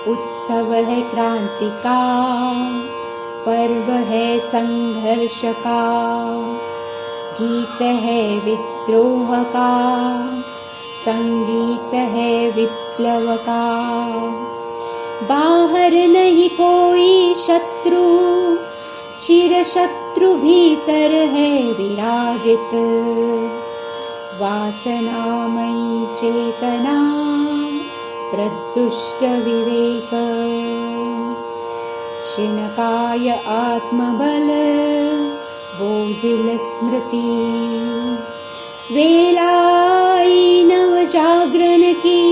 उत्सव है क्रांति का, पर्व है संघर्ष का, गीत है विद्रोह का, संगीत है विप्लव का। बाहर नहीं कोई शत्रु, चिर शत्रु भीतर है विराजित। वासनामयी चेतना, प्रदुष्ट विवेक, शिनकाय आत्मबल, बोझिल स्मृति। वेलाई नव जागरण की,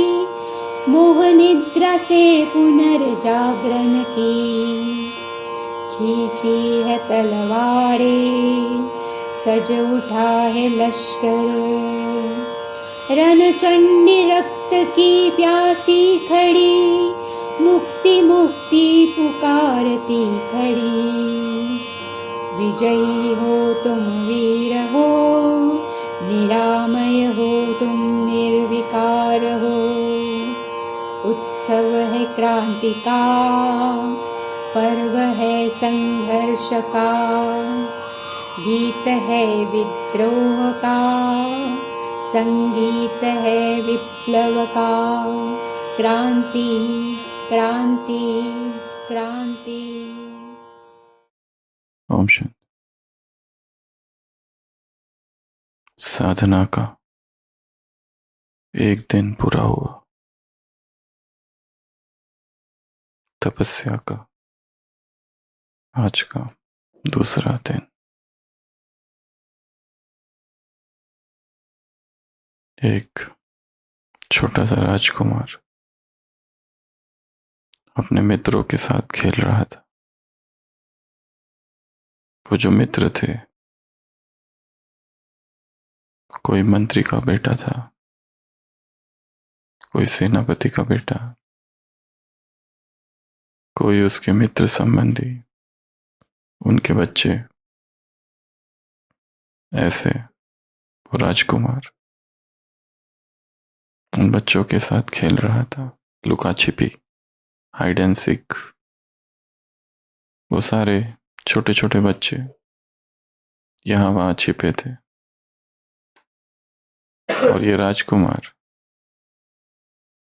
मोह निद्रा से पुनर्जागरण की। खींची है तलवारें, सज उठा है लश्कर। रणचंडी रक्त की प्यासी खड़ी, मुक्ति मुक्ति पुकारती खड़ी। विजयी हो तुम वीर हो, निरामय हो तुम निर्विकार हो। उत्सव है क्रांति का, पर्व है संघर्ष का, गीत है विद्रोह का, संगीत है विप्लव का। क्रांति क्रांति क्रांति। ओम शांति। साधना का एक दिन पूरा हुआ। तपस्या का आज का दूसरा दिन। एक छोटा सा राजकुमार अपने मित्रों के साथ खेल रहा था। वो जो मित्र थे, कोई मंत्री का बेटा था, कोई सेनापति का बेटा, कोई उसके मित्र संबंधी, उनके बच्चे। ऐसे वो राजकुमार उन बच्चों के साथ खेल रहा था। लुका छिपी, हाइड एंड सीक। वो सारे छोटे छोटे बच्चे यहां वहां छिपे थे और ये राजकुमार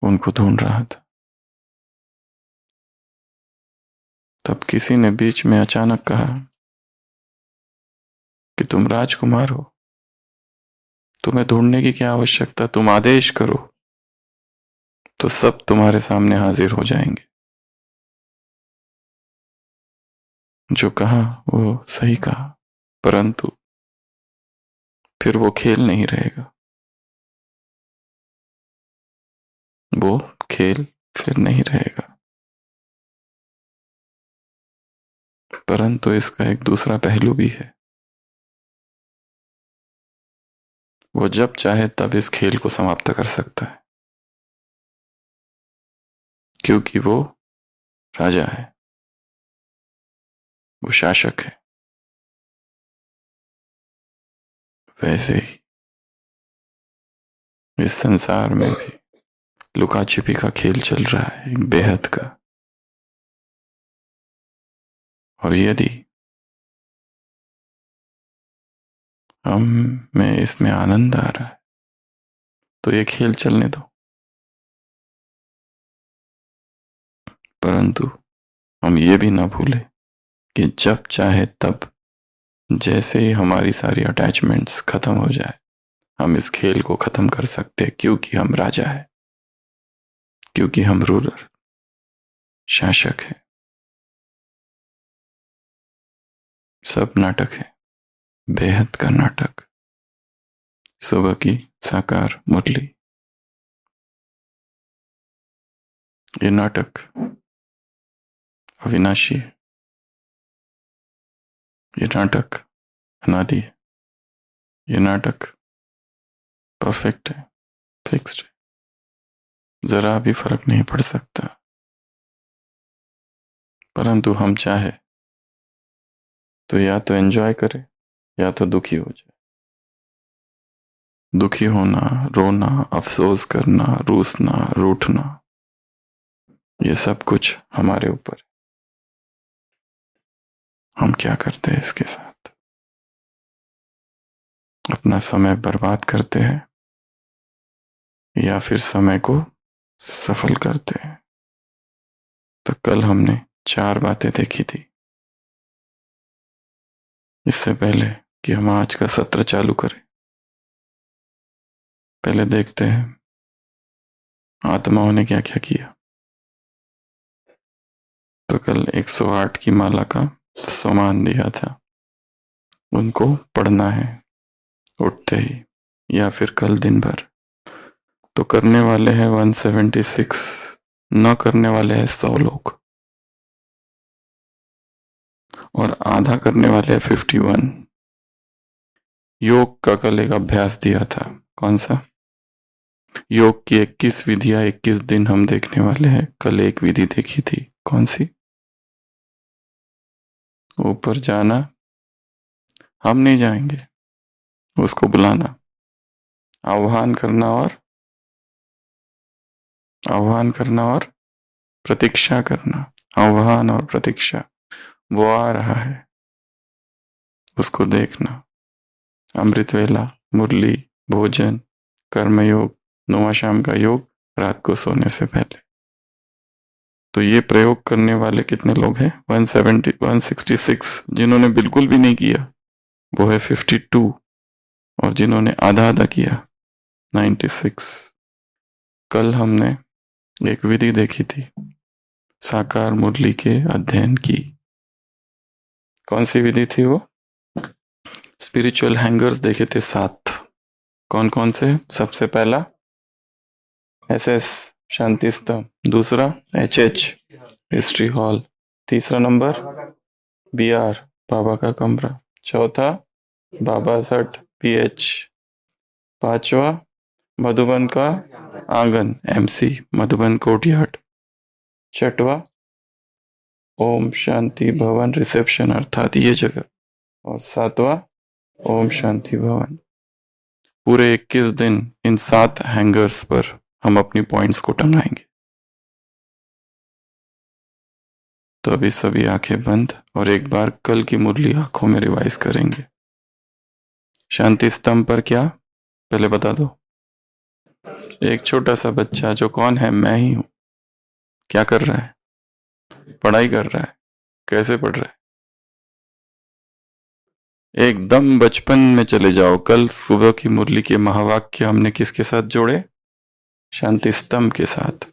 उनको ढूंढ रहा था। तब किसी ने बीच में अचानक कहा कि तुम राजकुमार हो, तुम्हें ढूंढने की क्या आवश्यकता, तुम आदेश करो तो सब तुम्हारे सामने हाजिर हो जाएंगे। जो कहा वो सही कहा, परंतु फिर वो खेल नहीं रहेगा। वो खेल फिर नहीं रहेगा। परंतु इसका एक दूसरा पहलू भी है। वो जब चाहे तब इस खेल को समाप्त कर सकता है, क्योंकि वो राजा है, वो शासक है। वैसे ही इस संसार में भी लुका छिपी का खेल चल रहा है, एक बेहद का। और यदि हमें इसमें आनंद आ रहा है तो ये खेल चलने दो, परंतु हम ये भी ना भूलें कि जब चाहे तब, जैसे ही हमारी सारी अटैचमेंट्स खत्म हो जाए, हम इस खेल को खत्म कर सकते हैं, क्योंकि हम राजा है, क्योंकि हम रूलर, शासक है। सब नाटक है, बेहद का नाटक। सुबह की साकार मुरली। ये नाटक अविनाशी है, ये नाटक अनादि है, ये नाटक परफेक्ट है, फिक्स्ड है, जरा भी फर्क नहीं पड़ सकता। परंतु हम चाहे तो या तो एंजॉय करे या तो दुखी हो जाए। दुखी होना, रोना, अफसोस करना, रूसना, रूठना, ये सब कुछ हमारे ऊपर, हम क्या करते हैं इसके साथ। अपना समय बर्बाद करते हैं या फिर समय को सफल करते हैं। तो कल हमने 4 बातें देखी थी। इससे पहले कि हम आज का सत्र चालू करें, पहले देखते हैं आत्माओं ने क्या क्या किया। तो कल 108 की माला का सम्मान दिया था, उनको पढ़ना है उठते ही या फिर कल दिन भर। तो करने वाले हैं 176, न करने वाले हैं 100 लोग, और आधा करने वाले हैं 51। योग का कल एक अभ्यास दिया था, कौन सा? योग की 21 विधियां 21 दिन हम देखने वाले हैं। कल एक विधि देखी थी, कौन सी? ऊपर जाना, हम नहीं जाएंगे, उसको बुलाना, आह्वान करना और प्रतीक्षा करना। आह्वान और प्रतीक्षा, वो आ रहा है, उसको देखना। अमृत वेला, मुरली, भोजन, कर्मयोग, नौवा शाम का योग, रात को सोने से पहले। तो ये प्रयोग करने वाले कितने लोग हैं? 166। जिन्होंने बिल्कुल भी नहीं किया वो है 52, और जिन्होंने आधा आधा किया 96। कल हमने एक विधि देखी थी साकार मुरली के अध्ययन की। कौन सी विधि थी वो? स्पिरिचुअल हैंगर्स देखे थे 7। कौन कौन से? सबसे पहला SS शांति स्तंभ, दूसरा HH हिस्ट्री हॉल, तीसरा नंबर BR बाबा का कमरा, चौथा बाबा सट PH, पांचवा मधुबन का आंगन MC मधुबन कोर्टयार्ड, छठवा ओम शांति भवन रिसेप्शन अर्थात ये जगह, और सातवां ओम शांति भवन। पूरे 21 दिन इन 7 हैंगर्स पर हम अपनी पॉइंट्स को टंगाएंगे। तो अभी सभी आंखें बंद और एक बार कल की मुरली आंखों में रिवाइज करेंगे। शांति स्तंभ पर क्या, पहले बता दो। एक छोटा सा बच्चा जो कौन है? मैं ही हूं। क्या कर रहा है? पढ़ाई कर रहा है। कैसे पढ़ रहा है? एकदम बचपन में चले जाओ। कल सुबह की मुरली के महावाक्य हमने किसके साथ जोड़े? शांति स्तंभ के साथ।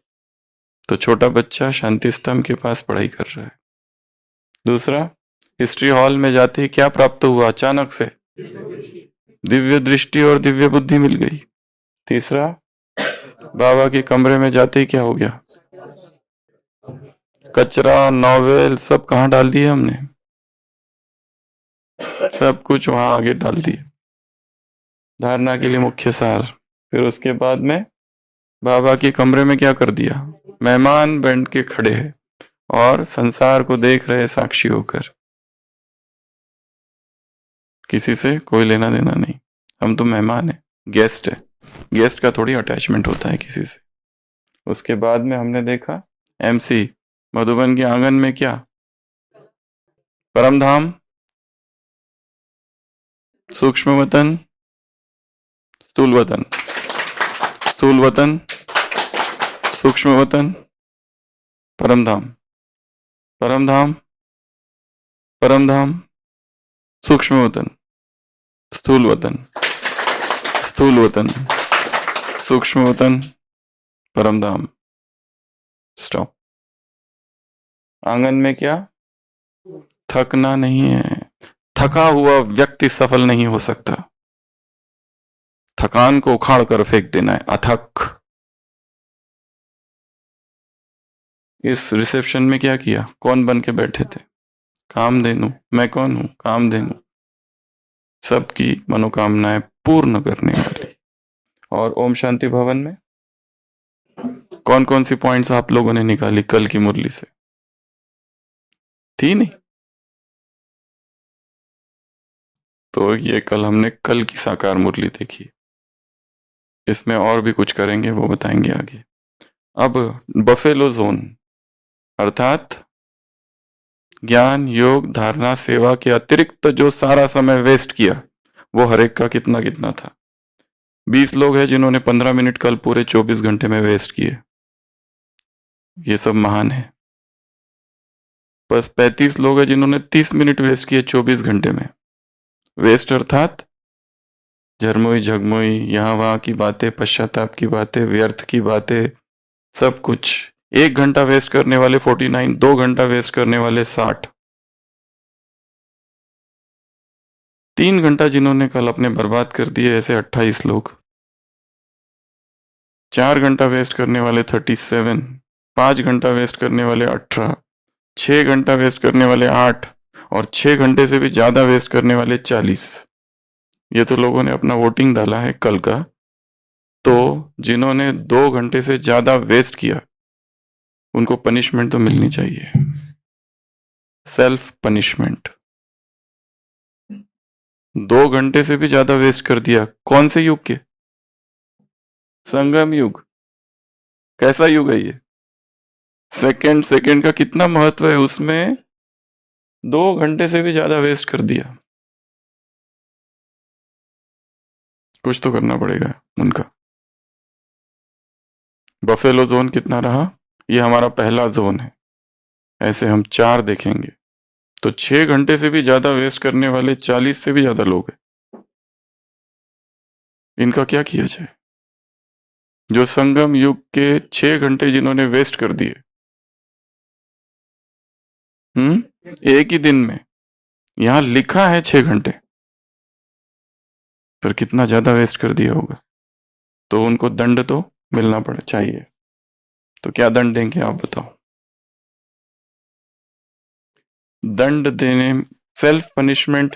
तो छोटा बच्चा शांति स्तंभ के पास पढ़ाई कर रहा है। दूसरा, हिस्ट्री हॉल में जाते ही क्या प्राप्त हुआ? अचानक से दिव्य दृष्टि और दिव्य बुद्धि मिल गई। तीसरा, बाबा के कमरे में जाते ही क्या हो गया? कचरा, नॉवेल सब कहाँ डाल दिए हमने? सब कुछ वहां आगे डाल दिए। धारणा के लिए मुख्य सार। फिर उसके बाद में बाबा के कमरे में क्या कर दिया? मेहमान बन के खड़े हैं और संसार को देख रहे साक्षी होकर। किसी से कोई लेना देना नहीं, हम तो मेहमान है, गेस्ट है। गेस्ट का थोड़ी अटैचमेंट होता है किसी से। उसके बाद में हमने देखा MC मधुबन के आंगन में क्या? परमधाम, सूक्ष्म वतन, स्थूल वतन, स्थूल वतन, सूक्ष्म वतन, परमधाम, परमधाम, परमधाम, सूक्ष्म वतन, स्थूल वतन, स्थूल वतन, सूक्ष्म वतन, परमधाम। स्टॉप। आंगन में क्या? थकना नहीं है। थका हुआ व्यक्ति सफल नहीं हो सकता। थकान को उखाड़ कर फेंक देना है, अथक। इस रिसेप्शन में क्या किया? कौन बन के बैठे थे? कामधेनु। मैं कौन हूं? कामधेनु, सबकी मनोकामनाएं पूर्ण करने वाली। और ओम शांति भवन में कौन कौन सी पॉइंट्स आप लोगों ने निकाली कल की मुरली से? थी नहीं? तो ये कल हमने कल की साकार मुरली देखी। इसमें और भी कुछ करेंगे, वो बताएंगे आगे। अब बफेलो जोन, अर्थात ज्ञान, योग, धारणा, सेवा के अतिरिक्त जो सारा समय वेस्ट किया वो हर एक का कितना कितना था। 20 लोग हैं जिन्होंने 15 मिनट कल पूरे 24 घंटे में वेस्ट किए, ये सब महान है। बस 35 लोग हैं जिन्होंने 30 मिनट वेस्ट किए 24 घंटे में। वेस्ट अर्थात झरमोई झगमोई, यहाँ वहाँ की बातें, पश्चाताप की बातें, व्यर्थ की बातें, सब कुछ। 1 घंटा वेस्ट करने वाले 49, 2 घंटा वेस्ट करने वाले 60, 3 घंटा जिन्होंने कल अपने बर्बाद कर दिए ऐसे 28 लोग, 4 घंटा वेस्ट करने वाले 37, 5 घंटा वेस्ट करने वाले 18, 6 घंटा वेस्ट करने वाले 8 और 6 घंटे से भी ज़्यादा वेस्ट करने वाले 40। ये तो लोगों ने अपना वोटिंग डाला है कल का। तो जिन्होंने 2 घंटे से ज़्यादा वेस्ट किया उनको पनिशमेंट तो मिलनी चाहिए, सेल्फ पनिशमेंट। 2 घंटे से भी ज़्यादा वेस्ट कर दिया, कौन से युग के? संगम युग। कैसा युग है ये? सेकंड सेकंड का कितना महत्व है उसमें, 2 घंटे से भी ज्यादा वेस्ट कर दिया। कुछ तो करना पड़ेगा उनका। बफेलो जोन कितना रहा? ये हमारा पहला जोन है, ऐसे हम 4 देखेंगे तो 6 घंटे से भी ज्यादा वेस्ट करने वाले 40 से भी ज्यादा लोग हैं। इनका क्या किया जाए? जो संगम युग के 6 घंटे जिन्होंने वेस्ट कर दिए, एक ही दिन में, यहां लिखा है 6 घंटे, पर कितना ज्यादा वेस्ट कर दिया होगा, तो उनको दंड तो मिलना पड़े चाहिए। तो क्या दंड देंगे आप बताओ? दंड देने, सेल्फ पनिशमेंट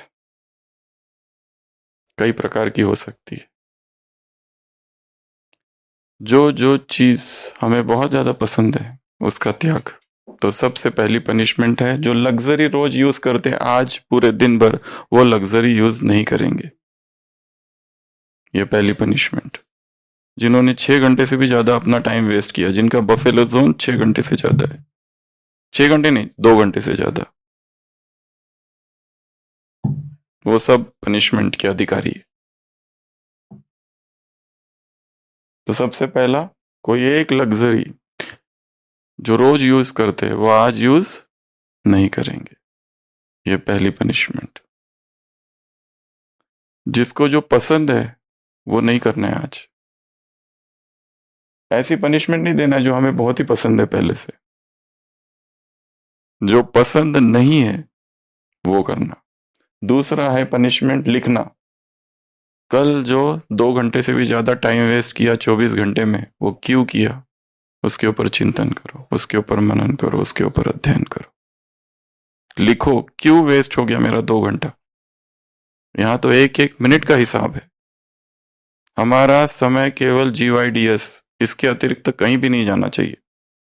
कई प्रकार की हो सकती है। जो जो चीज हमें बहुत ज्यादा पसंद है उसका त्याग। तो सबसे पहली पनिशमेंट है, जो लग्जरी रोज यूज करते हैं आज पूरे दिन भर वो लग्जरी यूज नहीं करेंगे, ये पहली पनिशमेंट। जिन्होंने 6 घंटे से भी ज्यादा अपना टाइम वेस्ट किया, जिनका बफेलो जोन 6 घंटे से ज्यादा है, 6 घंटे नहीं 2 घंटे से ज्यादा, वो सब पनिशमेंट के अधिकारी है। तो सबसे पहला, कोई एक लग्जरी जो रोज यूज करते हैं वो आज यूज नहीं करेंगे, ये पहली पनिशमेंट। जिसको जो पसंद है वो नहीं करना है आज। ऐसी पनिशमेंट नहीं देना जो हमें बहुत ही पसंद है पहले से, जो पसंद नहीं है वो करना। दूसरा है पनिशमेंट लिखना। कल जो 2 घंटे से भी ज्यादा टाइम वेस्ट किया 24 घंटे में, वो क्यों किया उसके ऊपर चिंतन करो, उसके ऊपर मनन करो, उसके ऊपर अध्ययन करो, लिखो क्यों वेस्ट हो गया मेरा 2 घंटा। यहां तो एक एक मिनट का हिसाब है। हमारा समय केवल GYDS, इसके अतिरिक्त कहीं भी नहीं जाना चाहिए।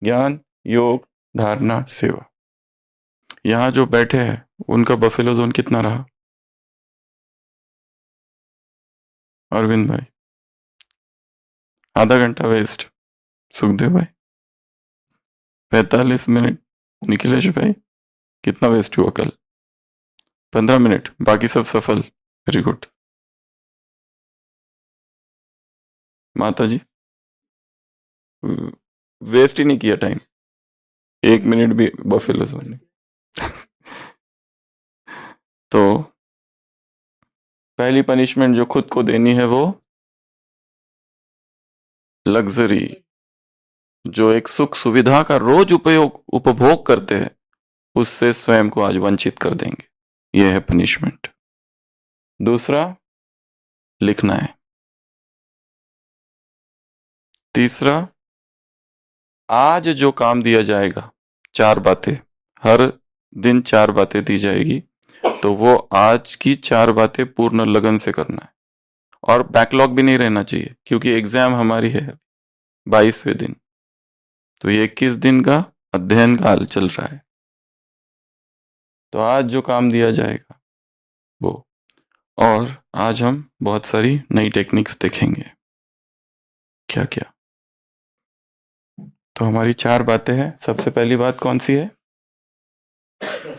ज्ञान, योग, धारणा, सेवा। यहां जो बैठे हैं उनका बफेलो जोन कितना रहा? अरविंद भाई आधा घंटा वेस्ट, सुखदेव भाई 45 मिनट, निखिलेश भाई कितना वेस्ट हुआ कल? 15 मिनट, बाकी सब सफल, वेरी गुड। माता जी वेस्ट ही नहीं किया टाइम, 1 मिनट भी बफेलो जोन ने। तो पहली पनिशमेंट जो खुद को देनी है वो लग्जरी, जो एक सुख सुविधा का रोज उपभोग करते हैं उससे स्वयं को आज वंचित कर देंगे, यह है पनिशमेंट। दूसरा लिखना है। तीसरा, आज जो काम दिया जाएगा, 4 बातें, हर दिन 4 बातें दी जाएगी, तो वो आज की 4 बातें पूर्ण लगन से करना है। और बैकलॉग भी नहीं रहना चाहिए क्योंकि एग्जाम हमारी है 22वें दिन, तो ये 21 दिन का अध्ययन काल चल रहा है। तो आज जो काम दिया जाएगा वो, और आज हम बहुत सारी नई टेक्निक्स देखेंगे। क्या क्या? तो हमारी 4 बातें हैं। सबसे पहली बात कौन सी है?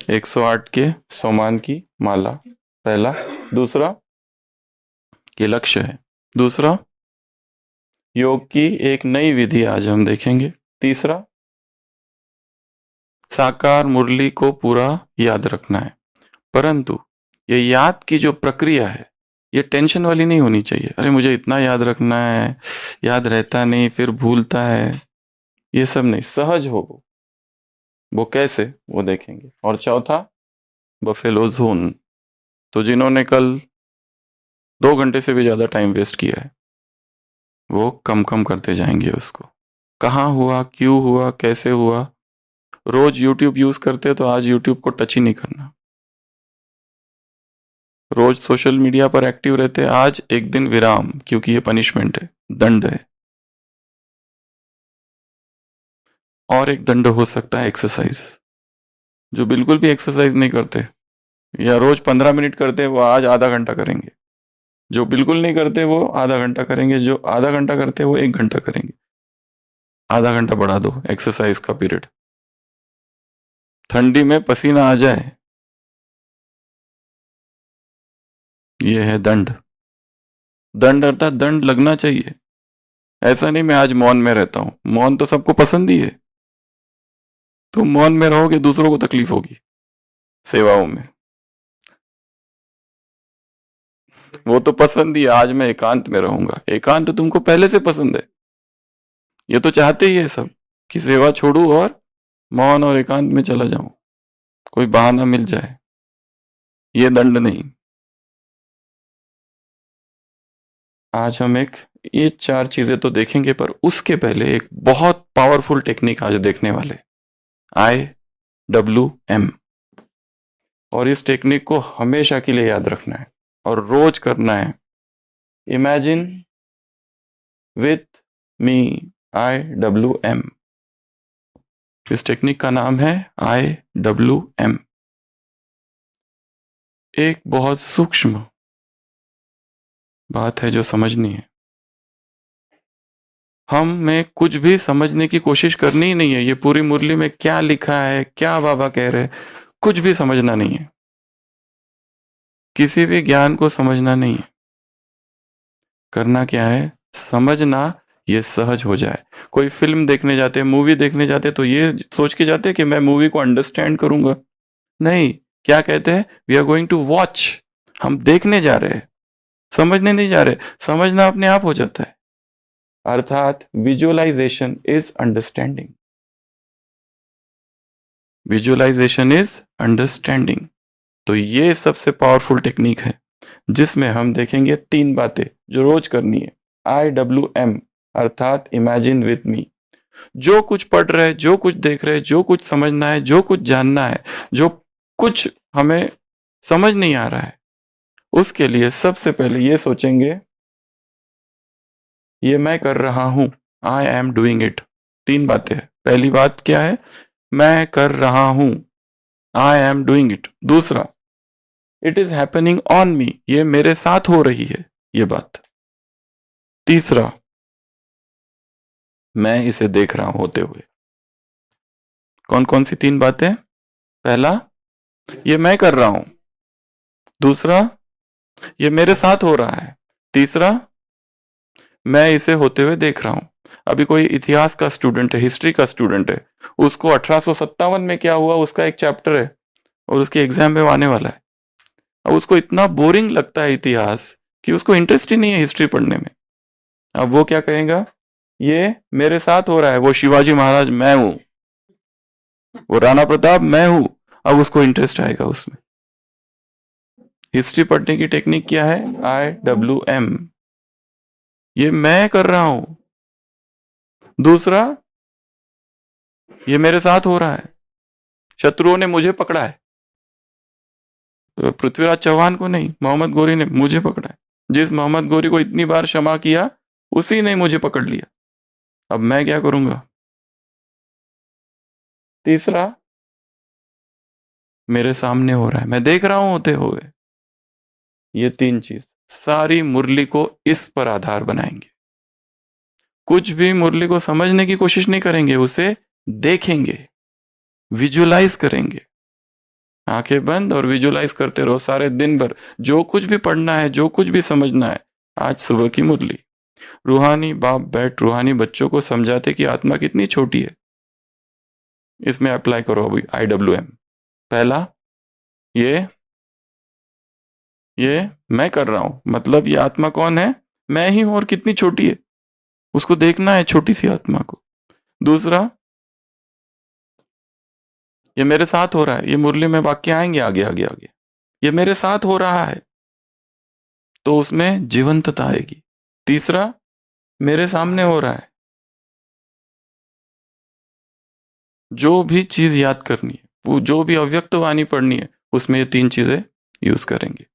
108 के सोमान की माला, पहला। दूसरा, ये लक्ष्य है। दूसरा, योग की एक नई विधि आज हम देखेंगे। तीसरा, साकार मुरली को पूरा याद रखना है, परंतु ये याद की जो प्रक्रिया है ये टेंशन वाली नहीं होनी चाहिए। अरे मुझे इतना याद रखना है, याद रहता नहीं, फिर भूलता है, ये सब नहीं। सहज हो वो कैसे, वो देखेंगे। और चौथा, बफेलो जोन। तो जिन्होंने कल 2 घंटे से भी ज्यादा टाइम वेस्ट किया है वो कम कम करते जाएंगे उसको। कहाँ हुआ, क्यों हुआ, कैसे हुआ। रोज यूट्यूब यूज करते तो आज यूट्यूब को टच ही नहीं करना। रोज सोशल मीडिया पर एक्टिव रहते, आज एक दिन विराम, क्योंकि ये पनिशमेंट है, दंड है। और एक दंड हो सकता है एक्सरसाइज। जो बिल्कुल भी एक्सरसाइज नहीं करते या रोज 15 मिनट करते वो आज आधा घंटा करेंगे। जो बिल्कुल नहीं करते वो आधा घंटा करेंगे। जो आधा घंटा करते वो 1 घंटा करेंगे। आधा घंटा बढ़ा दो एक्सरसाइज का पीरियड। ठंडी में पसीना आ जाए, ये है दंड। दंड अर्थात दंड लगना चाहिए। ऐसा नहीं मैं आज मौन में रहता हूं, मौन तो सबको पसंद ही है। तुम मौन में रहोगे दूसरों को तकलीफ होगी सेवाओं में। वो तो पसंद ही है, आज मैं एकांत में रहूंगा। एकांत तो तुमको पहले से पसंद है, ये तो चाहते ही है सब कि सेवा छोड़ू और मौन और एकांत में चला जाऊं, कोई बहाना मिल जाए। ये दंड नहीं। आज हम ये 4 चीजें तो देखेंगे, पर उसके पहले एक बहुत पावरफुल टेक्निक आज देखने वाले, IWM। और इस टेक्निक को हमेशा के लिए याद रखना है और रोज करना है। Imagine with me, IWM। इस टेक्निक का नाम है IWM। एक बहुत सूक्ष्म बात है जो समझनी है। हमें कुछ भी समझने की कोशिश करनी ही नहीं है। ये पूरी मुरली में क्या लिखा है, क्या बाबा कह रहे, कुछ भी समझना नहीं है। किसी भी ज्ञान को समझना नहीं है। करना क्या है, समझना, ये सहज हो जाए। कोई फिल्म देखने जाते, मूवी देखने जाते तो ये सोच के जाते कि मैं मूवी को अंडरस्टैंड करूंगा। नहीं, क्या कहते हैं, we are going to watch. हम देखने जा रहे हैं, समझने नहीं जा रहे। समझना अपने आप हो जाता है। अर्थात visualisation is understanding. Visualisation is understanding. तो ये सबसे पावरफुल टेक्निक है जिसमें हम देखेंगे 3 बातें जो रोज करनी है। IWM अर्थात इमेजिन विथ मी। जो कुछ पढ़ रहे, जो कुछ देख रहे, जो कुछ समझना है, जो कुछ जानना है, जो कुछ हमें समझ नहीं आ रहा है, उसके लिए सबसे पहले ये सोचेंगे, ये मैं कर रहा हूं, आई एम डूइंग इट। 3 बातें हैं। पहली बात क्या है, मैं कर रहा हूं, आई एम डूइंग इट। दूसरा, it is happening on me, ये मेरे साथ हो रही है ये बात। तीसरा, मैं इसे देख रहा हूं होते हुए। कौन कौन सी 3 बातें? पहला, ये मैं कर रहा हूं। दूसरा, ये मेरे साथ हो रहा है। तीसरा, मैं इसे होते हुए देख रहा हूं। अभी कोई इतिहास का स्टूडेंट है, हिस्ट्री का स्टूडेंट है, उसको 1857 में क्या हुआ उसका एक चैप्टर है और उसके एग्जाम में आने वाला है। अब उसको इतना बोरिंग लगता है इतिहास कि उसको इंटरेस्ट ही नहीं है हिस्ट्री पढ़ने में। अब वो क्या कहेगा, ये मेरे साथ हो रहा है। वो शिवाजी महाराज मैं हूं, वो राणा प्रताप मैं हूं। अब उसको इंटरेस्ट आएगा उसमें। हिस्ट्री पढ़ने की टेक्निक क्या है, IWM। ये मैं कर रहा हूं। दूसरा, ये मेरे साथ हो रहा है, शत्रुओं ने मुझे पकड़ा है। पृथ्वीराज चौहान को नहीं, मोहम्मद गोरी ने मुझे पकड़ा है। जिस मोहम्मद गोरी को इतनी बार क्षमा किया उसी ने मुझे पकड़ लिया। अब मैं क्या करूंगा? तीसरा, मेरे सामने हो रहा है, मैं देख रहा हूं होते हुए। ये 3 चीज सारी मुरली को इस पर आधार बनाएंगे। कुछ भी मुरली को समझने की कोशिश नहीं करेंगे, उसे देखेंगे, विजुलाइज करेंगे। आंखें बंद और विजुलाइज करते रहो सारे दिन भर, जो कुछ भी पढ़ना है, जो कुछ भी समझना है। आज सुबह की मुरली, रूहानी बाप बैठ रूहानी बच्चों को समझाते कि आत्मा कितनी छोटी है। इसमें अप्लाई करो अभी IWM। पहला, ये मैं कर रहा हूं, मतलब ये आत्मा कौन है? मैं ही हूं, और कितनी छोटी है उसको देखना है, छोटी सी आत्मा को। दूसरा, ये मेरे साथ हो रहा है, ये मुरली में वाक्य आएंगे आगे आगे आगे, ये मेरे साथ हो रहा है, तो उसमें जीवंतता आएगी। तीसरा, मेरे सामने हो रहा है। जो भी चीज याद करनी है, वो जो भी अव्यक्त वाणी पढ़नी है, उसमें ये 3 चीजें यूज करेंगे।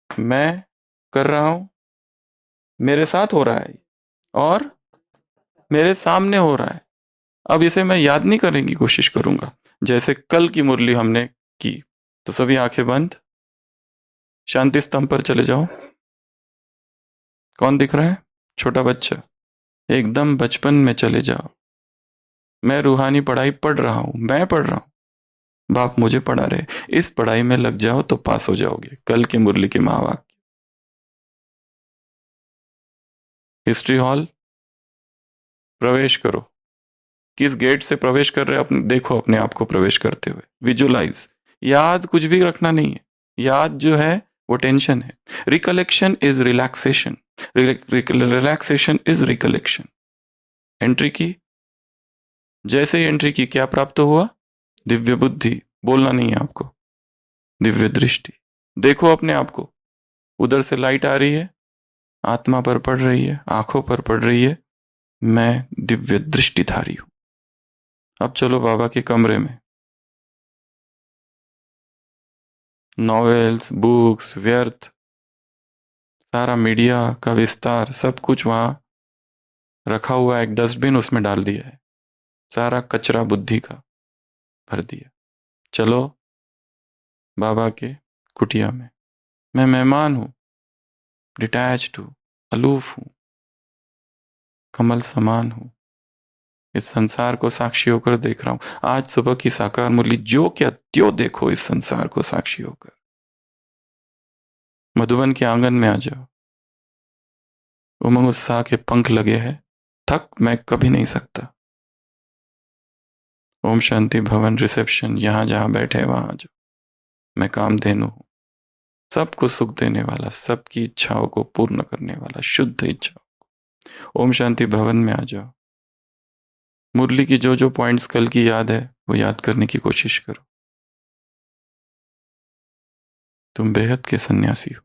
मैं कर रहा हूं, मेरे साथ हो रहा है, और मेरे सामने हो रहा है। अब इसे मैं याद नहीं करने की कोशिश करूंगा, जैसे कल की मुरली हमने की। तो सभी आंखें बंद, शांति स्तंभ पर चले जाओ। कौन दिख रहा है? छोटा बच्चा। एकदम बचपन में चले जाओ। मैं रूहानी पढ़ाई पढ़ रहा हूं, मैं पढ़ रहा हूं, बाप मुझे पढ़ा रहे। इस पढ़ाई में लग जाओ तो पास हो जाओगे। कल की मुरली के महावाक्य। हिस्ट्री हॉल प्रवेश करो। किस गेट से प्रवेश कर रहे हो अपने, देखो अपने आप को प्रवेश करते हुए, विजुलाइज। याद कुछ भी रखना नहीं है, याद जो है वो टेंशन है। Recollection is relaxation, relaxation is recollection. Entry की, जैसे ही एंट्री की क्या प्राप्त हुआ? दिव्य बुद्धि। बोलना नहीं है आपको, दिव्य दृष्टि। देखो अपने आप को, उधर से लाइट आ रही है, आत्मा पर पड़ रही है, आंखों पर पड़ रही है। मैं दिव्य दृष्टिधारी हूं। अब चलो बाबा के कमरे में। नॉवेल्स, बुक्स, व्यर्थ, सारा मीडिया का विस्तार, सब कुछ वहां रखा हुआ है। एक डस्टबिन उसमें डाल दिया है, सारा कचरा बुद्धि का भर दिया। चलो बाबा के कुटिया में। मैं मेहमान हूं, डिटैच्ड हूं, अलूफ हूं, कमल समान हूं। इस संसार को साक्षी होकर देख रहा हूं। आज सुबह की साकार मुरली, जो क्या त्यों देखो इस संसार को साक्षी होकर। मधुबन के आंगन में आ जाओ। उमंग उत्साह के पंख लगे हैं, थक मैं कभी नहीं सकता। ओम शांति भवन रिसेप्शन, यहां जहां बैठे वहां आ जाओ। मैं कामधेनु हूं, सबको सुख देने वाला, सबकी इच्छाओं को पूर्ण करने वाला, शुद्ध इच्छाओं को। ओम शांति भवन में आ जाओ। मुरली की जो जो पॉइंट्स कल की याद है वो याद करने की कोशिश करो। तुम बेहद के सन्यासी हो।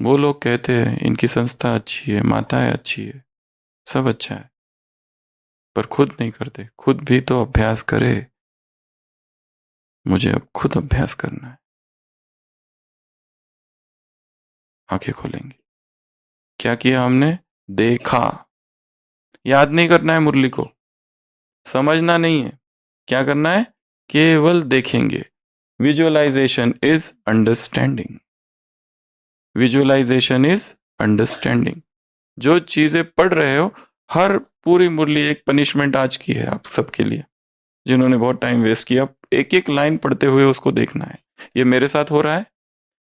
वो लोग कहते हैं इनकी संस्था अच्छी है, माताएं अच्छी है, सब अच्छा है, पर खुद नहीं करते। खुद भी तो अभ्यास करे। मुझे अब खुद अभ्यास करना है। आंखें खोलेंगे। क्या किया हमने? देखा। याद नहीं करना है मुरली को, समझना नहीं है। क्या करना है? केवल देखेंगे। Visualisation is understanding. Visualisation is understanding. जो चीजें पढ़ रहे हो, हर पूरी मुरली एक पनिशमेंट आज की है आप सबके लिए, जिन्होंने बहुत टाइम वेस्ट किया। एक एक लाइन पढ़ते हुए उसको देखना है। ये मेरे साथ हो रहा है,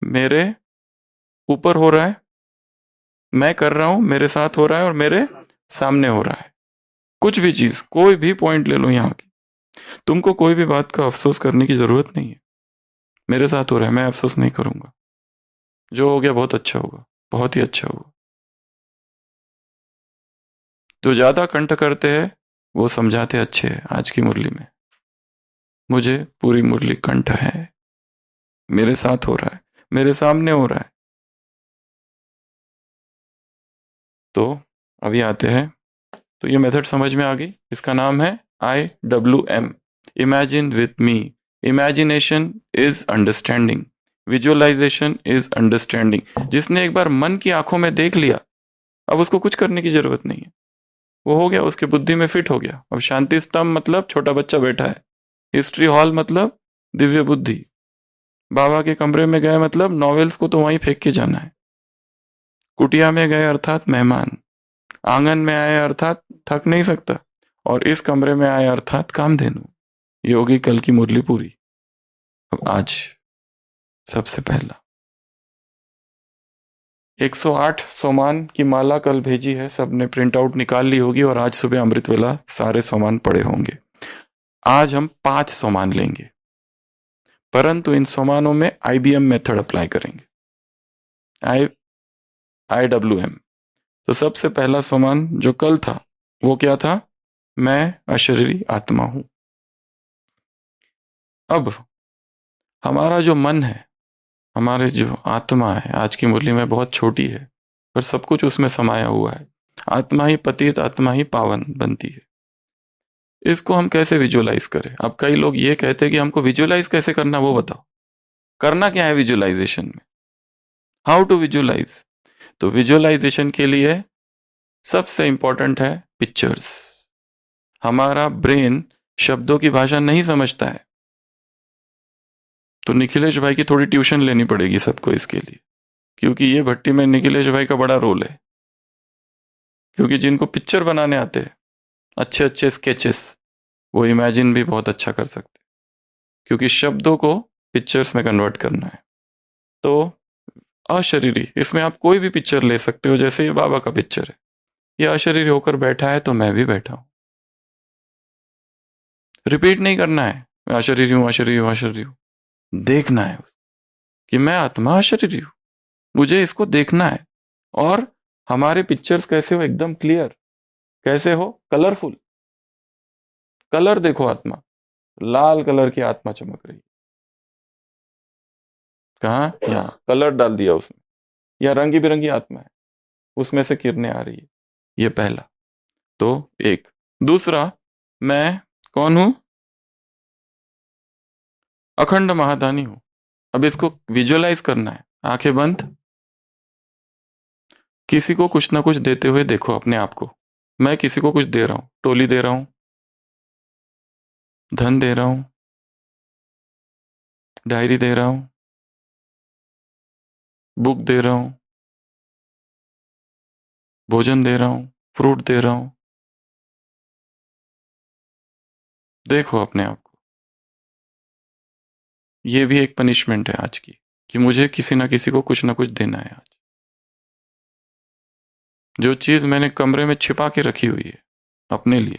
मेरे ऊपर हो रहा है, मैं कर रहा हूं, मेरे साथ हो रहा है, और मेरे सामने हो रहा है। कुछ भी चीज, कोई भी पॉइंट ले लो यहाँ की, तुमको कोई भी बात का अफसोस करने की जरूरत नहीं है। मेरे साथ हो रहा है, मैं अफसोस नहीं करूंगा। जो हो गया बहुत अच्छा होगा, बहुत ही अच्छा होगा। जो ज्यादा कंठ करते हैं वो समझाते अच्छे हैं। आज की मुरली में मुझे पूरी मुरली कंठ है, मेरे साथ हो रहा है, मेरे सामने हो रहा है। तो अभी आते हैं। तो ये मेथड समझ में आ गई। इसका नाम है IWM, imagine with me. Imagination is understanding, visualisation is understanding. जिसने एक बार मन की आंखों में देख लिया, अब उसको कुछ करने की जरूरत नहीं है। वो हो गया, उसके बुद्धि में फिट हो गया। अब शांति स्तंभ मतलब छोटा बच्चा बैठा है, हिस्ट्री हॉल मतलब दिव्य बुद्धि, बाबा के कमरे में गए मतलब नॉवेल्स को तो वहीं फेंक के जाना है। कुटिया में गए अर्थात मेहमान, आंगन में आए अर्थात थक नहीं सकता, और इस कमरे में आए अर्थात कामधेनु। योगी कल की मुरली पूरी। अब आज सबसे पहला 108 सोमान की माला कल भेजी है, सबने प्रिंट आउट निकाल ली होगी, और आज सुबह अमृत वेला सारे सोमान पड़े होंगे। आज हम 5 सोमान लेंगे, परंतु इन सोमानों में IBM मेथड अप्लाई करेंगे, IWM। तो सबसे पहला सोमान जो कल था वो क्या था? मैं अशरीरी आत्मा हूं। अब हमारा जो मन है, हमारे जो आत्मा है, आज की मुरली में बहुत छोटी है पर सब कुछ उसमें समाया हुआ है। आत्मा ही पतित, आत्मा ही पावन बनती है। इसको हम कैसे विजुअलाइज करें? अब कई लोग ये कहते हैं कि हमको विजुअलाइज कैसे करना, वो बताओ। करना क्या है विजुअलाइजेशन में? How to visualise? तो विजुअलाइजेशन के लिए सबसे इंपॉर्टेंट है पिक्चर्स। हमारा ब्रेन शब्दों की भाषा नहीं समझता है, तो निखिलेश भाई की थोड़ी ट्यूशन लेनी पड़ेगी सबको इसके लिए, क्योंकि ये भट्टी में निखिलेश भाई का बड़ा रोल है। क्योंकि जिनको पिक्चर बनाने आते हैं, अच्छे अच्छे स्केचेस, वो इमेजिन भी बहुत अच्छा कर सकते, क्योंकि शब्दों को पिक्चर्स में कन्वर्ट करना है। तो अशरीरी, इसमें आप कोई भी पिक्चर ले सकते हो, जैसे ये बाबा का पिक्चर है, ये अशरीरी होकर बैठा है तो मैं भी बैठा हूं। रिपीट नहीं करना है मैं अशरीरी हूं, अशरीरी हूं, अशरीरी हूं। देखना है कि मैं आत्मा अशरीरी हूं, मुझे इसको देखना है। और हमारे पिक्चर्स कैसे हो? एकदम क्लियर। कैसे हो? कलरफुल। कलर देखो, आत्मा लाल कलर की आत्मा चमक रही है। कहाँ? यहाँ कलर डाल दिया उसने, या रंगी बिरंगी आत्मा है, उसमें से किरणें आ रही है। ये पहला। तो एक। दूसरा, मैं कौन हूं? अखंड महादानी हूं। अब इसको विजुअलाइज करना है। आंखें बंद, किसी को कुछ ना कुछ देते हुए देखो अपने आप को। मैं किसी को कुछ दे रहा हूं, टोली दे रहा हूं, धन दे रहा हूं, डायरी दे रहा हूं, बुक दे रहा हूं, भोजन दे रहा हूं, फ्रूट दे रहा हूं। देखो अपने आप को। ये भी एक पनिशमेंट है आज की, कि मुझे किसी ना किसी को कुछ ना कुछ देना है आज। जो चीज मैंने कमरे में छिपा के रखी हुई है अपने लिए,